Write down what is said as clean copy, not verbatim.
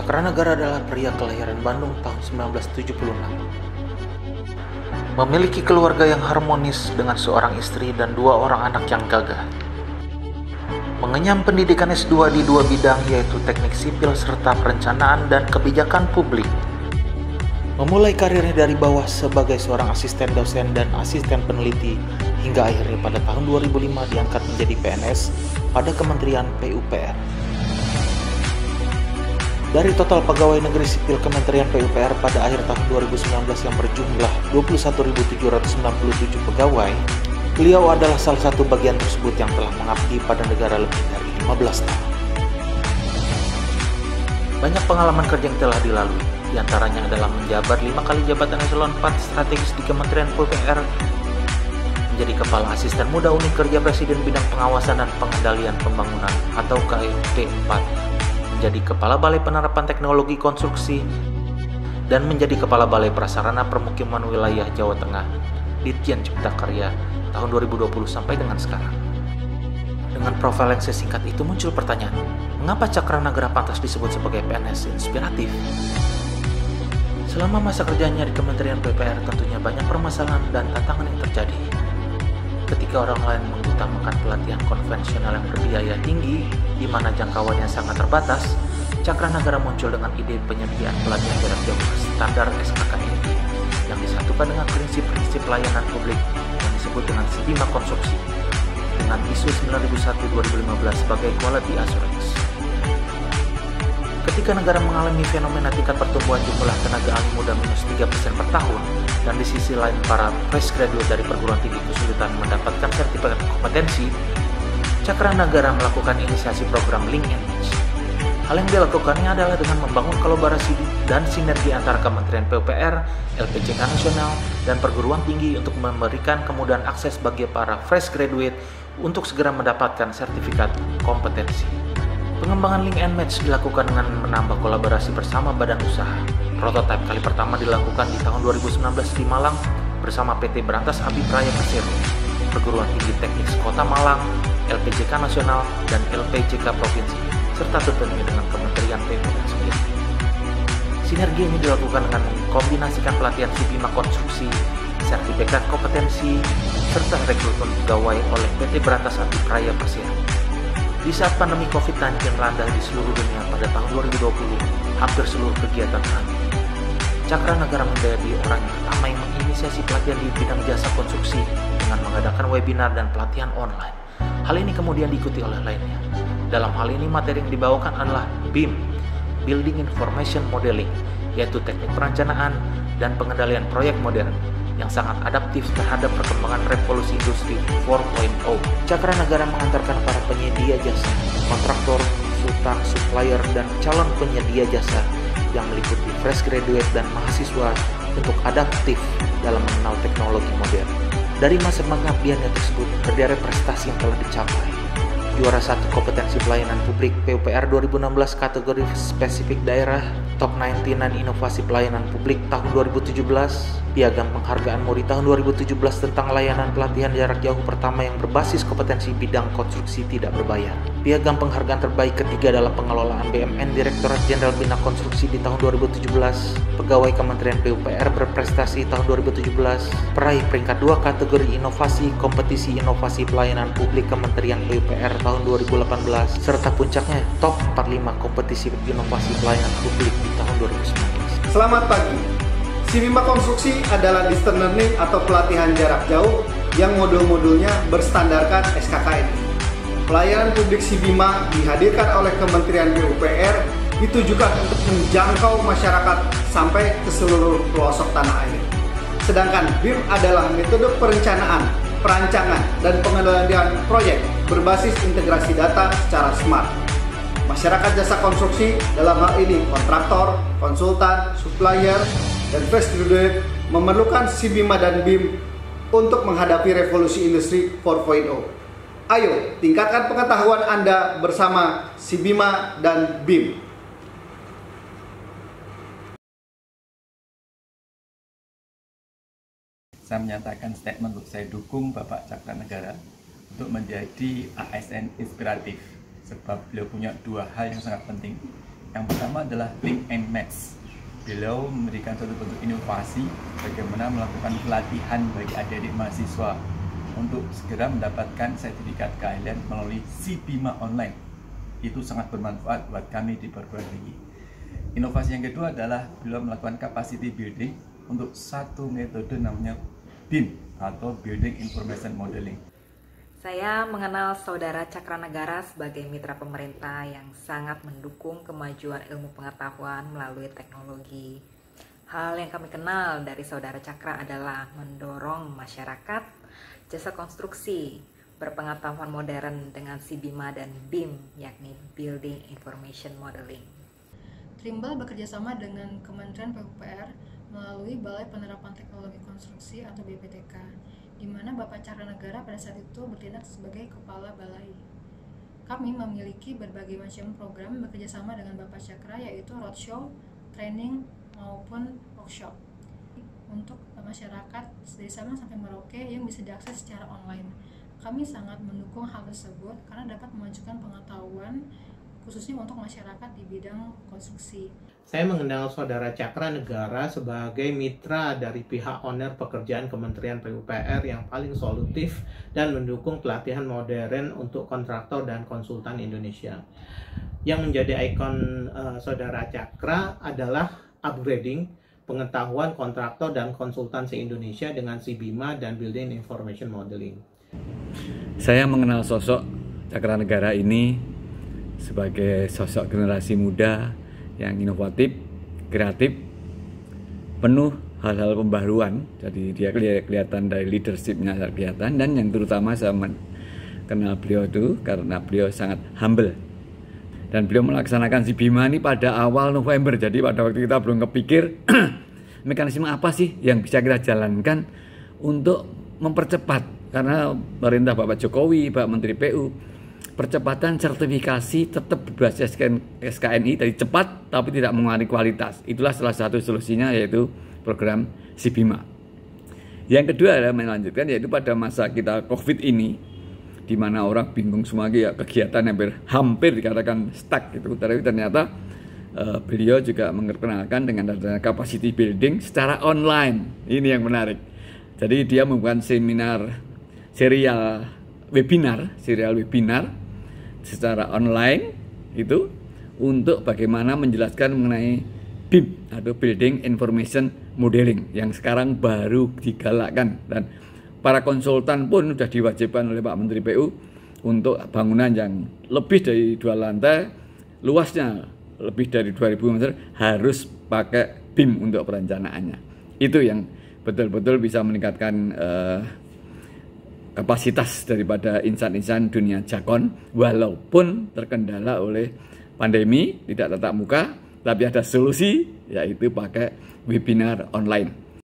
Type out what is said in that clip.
Cakranagara adalah pria kelahiran Bandung tahun 1976. Memiliki keluarga yang harmonis dengan seorang istri dan 2 orang anak yang gagah. Mengenyam pendidikan S2 di 2 bidang yaitu teknik sipil serta perencanaan dan kebijakan publik. Memulai karirnya dari bawah sebagai seorang asisten dosen dan asisten peneliti hingga akhirnya pada tahun 2005 diangkat menjadi PNS pada Kementerian PUPR. Dari total pegawai negeri sipil Kementerian PUPR pada akhir tahun 2019 yang berjumlah 21.797 pegawai, beliau adalah salah satu bagian tersebut yang telah mengabdi pada negara lebih dari 15 tahun. Banyak pengalaman kerja yang telah dilalui, diantaranya adalah menjabat 5 kali jabatan eselon 4 strategis di Kementerian PUPR, menjadi Kepala Asisten Muda Unit Kerja Presiden Bidang Pengawasan dan Pengendalian Pembangunan atau KMP 4, menjadi Kepala Balai Penerapan Teknologi Konstruksi, dan menjadi Kepala Balai Prasarana Permukiman Wilayah Jawa Tengah Ditjen Cipta Karya tahun 2020 sampai dengan sekarang. Dengan profil yang sesingkat itu muncul pertanyaan, mengapa Cakranagara pantas disebut sebagai PNS inspiratif? Selama masa kerjanya di Kementerian PUPR tentunya banyak permasalahan dan tantangan yang terjadi. Ketika orang lain mengutamakan pelatihan konvensional yang berbiaya tinggi, di mana jangkauannya sangat terbatas, Cakranagara muncul dengan ide penyediaan pelatihan jarak jauh standar SKKNI yang disatukan dengan prinsip-prinsip pelayanan publik yang disebut dengan Sibima Konstruksi dengan ISO 9001-2015 sebagai Quality Assurance. Ketika negara mengalami fenomena tingkat pertumbuhan jumlah tenaga ahli muda minus 3% per tahun, dan di sisi lain para fresh graduate dari perguruan tinggi kesulitan mendapatkan sertifikat kompetensi, Cakranagara melakukan inisiasi program Link and Match. Hal yang dilakukannya adalah dengan membangun kolaborasi dan sinergi antara Kementerian PUPR, LPJK Nasional, dan perguruan tinggi untuk memberikan kemudahan akses bagi para fresh graduate untuk segera mendapatkan sertifikat kompetensi. Pengembangan Link and Match dilakukan dengan menambah kolaborasi bersama badan usaha. Prototipe kali pertama dilakukan di tahun 2019 di Malang bersama PT Berantas Abipraya Persero, Perguruan Tinggi Teknik Kota Malang, LPJK Nasional, dan LPJK Provinsi, serta tentunya dengan Kementerian PUPR sendiri. Sinergi ini dilakukan dengan mengkombinasikan pelatihan Sibima Konstruksi, sertifikat kompetensi, serta rekrutmen pegawai oleh PT Berantas Abipraya Persero. Di saat pandemi COVID-19 melanda di seluruh dunia pada tahun 2020, hampir seluruh kegiatan berhenti. Cakranagara menjadi orang yang pertama yang menginisiasi pelatihan di bidang jasa konstruksi dengan mengadakan webinar dan pelatihan online. Hal ini kemudian diikuti oleh lainnya. Dalam hal ini materi yang dibawakan adalah BIM, Building Information Modeling, yaitu teknik perencanaan dan pengendalian proyek modern yang sangat adaptif terhadap perkembangan revolusi industri 4.0. Cakranagara mengantarkan para penyedia jasa, kontraktor, konsultan, supplier, dan calon penyedia jasa yang meliputi fresh graduate dan mahasiswa untuk adaptif dalam mengenal teknologi modern. Dari masa pengabdiannya tersebut, berderet prestasi yang telah dicapai. Juara 1 kompetensi pelayanan publik PUPR 2016 kategori spesifik daerah, Top 99 Inovasi Pelayanan Publik tahun 2017, Piagam Penghargaan MURI tahun 2017 tentang layanan pelatihan jarak jauh pertama yang berbasis kompetensi bidang konstruksi tidak berbayar, Piagam Penghargaan terbaik ketiga dalam pengelolaan BUMN Direktorat Jenderal Bina Konstruksi di tahun 2017, Pegawai Kementerian PUPR berprestasi tahun 2017, peraih peringkat 2 kategori inovasi kompetisi inovasi pelayanan publik Kementerian PUPR tahun 2018, serta puncaknya top 45 kompetisi inovasi pelayanan publik di tahun 2019. Selamat pagi. Sibima Konstruksi adalah distance learning atau pelatihan jarak jauh yang modul-modulnya berstandarkan SKKNI. Pelayanan publik Sibima dihadirkan oleh Kementerian PUPR ditujukan untuk menjangkau masyarakat sampai ke seluruh pelosok tanah air. Sedangkan BIM adalah metode perencanaan, perancangan, dan pengendalian proyek berbasis integrasi data secara smart. Masyarakat jasa konstruksi, dalam hal ini kontraktor, konsultan, supplier, dan fresh graduate memerlukan Sibima dan BIM untuk menghadapi revolusi industri 4.0. Ayo, tingkatkan pengetahuan Anda bersama Sibima dan BIM. Saya menyatakan statement untuk saya dukung Bapak Cakranagara untuk menjadi ASN inspiratif, sebab beliau punya 2 hal yang sangat penting. Yang pertama adalah Link and Match. Beliau memberikan suatu bentuk inovasi bagaimana melakukan pelatihan bagi adik-adik mahasiswa untuk segera mendapatkan sertifikat keahlian melalui SIBIMA online. Itu sangat bermanfaat buat kami di perguruan tinggi. Inovasi yang kedua adalah beliau melakukan capacity building untuk satu metode namanya BIM atau Building Information Modeling. Saya mengenal Saudara Cakranegara sebagai mitra pemerintah yang sangat mendukung kemajuan ilmu pengetahuan melalui teknologi. Hal yang kami kenal dari Saudara Cakra adalah mendorong masyarakat jasa konstruksi berpengetahuan modern dengan SIBIMA dan BIM, yakni Building Information Modeling. Trimbal bekerjasama dengan Kementerian PUPR melalui Balai Penerapan Teknologi Konstruksi atau BPTK, di mana Bapak Cakranegara pada saat itu bertindak sebagai kepala balai. Kami memiliki berbagai macam program bekerjasama dengan Bapak Cakra, yaitu roadshow, training, maupun workshop untuk masyarakat dari Sabang sampai Merauke yang bisa diakses secara online. Kami sangat mendukung hal tersebut karena dapat memajukan pengetahuan khususnya untuk masyarakat di bidang konstruksi. Saya mengenal Saudara Cakranegara sebagai mitra dari pihak owner pekerjaan Kementerian PUPR yang paling solutif dan mendukung pelatihan modern untuk kontraktor dan konsultan Indonesia. Yang menjadi ikon Saudara Cakra adalah upgrading pengetahuan kontraktor dan konsultan se-Indonesia dengan SIBIMA dan Building Information Modeling. Saya mengenal sosok Cakranegara ini sebagai sosok generasi muda yang inovatif, kreatif, penuh hal-hal pembaruan. Jadi dia kelihatan dari leadership-nya kelihatan, dan yang terutama saya kenal beliau itu karena beliau sangat humble. Dan beliau melaksanakan SIBIMA ini pada awal November. Jadi pada waktu kita belum kepikir mekanisme apa sih yang bisa kita jalankan untuk mempercepat, karena perintah Bapak Jokowi, Pak Menteri PU, percepatan sertifikasi tetap berbasis SKNI, tadi cepat tapi tidak mengurangi kualitas. Itulah salah satu solusinya, yaitu program SIBIMA. Yang kedua adalah melanjutkan, yaitu pada masa kita COVID ini, di mana orang bingung semua, ya kegiatan hampir dikatakan stuck gitu. Tapi ternyata beliau juga memperkenalkan dengan adanya capacity building secara online. Ini yang menarik. Jadi dia membuat serial webinar secara online itu untuk bagaimana menjelaskan mengenai BIM atau Building Information Modeling yang sekarang baru digalakkan, dan para konsultan pun sudah diwajibkan oleh Pak Menteri PU untuk bangunan yang lebih dari 2 lantai, luasnya lebih dari 2000 meter, harus pakai BIM untuk perencanaannya. Itu yang betul-betul bisa meningkatkan kapasitas daripada insan-insan dunia jakon, walaupun terkendala oleh pandemi, tidak tatap muka, tapi ada solusi, yaitu pakai webinar online.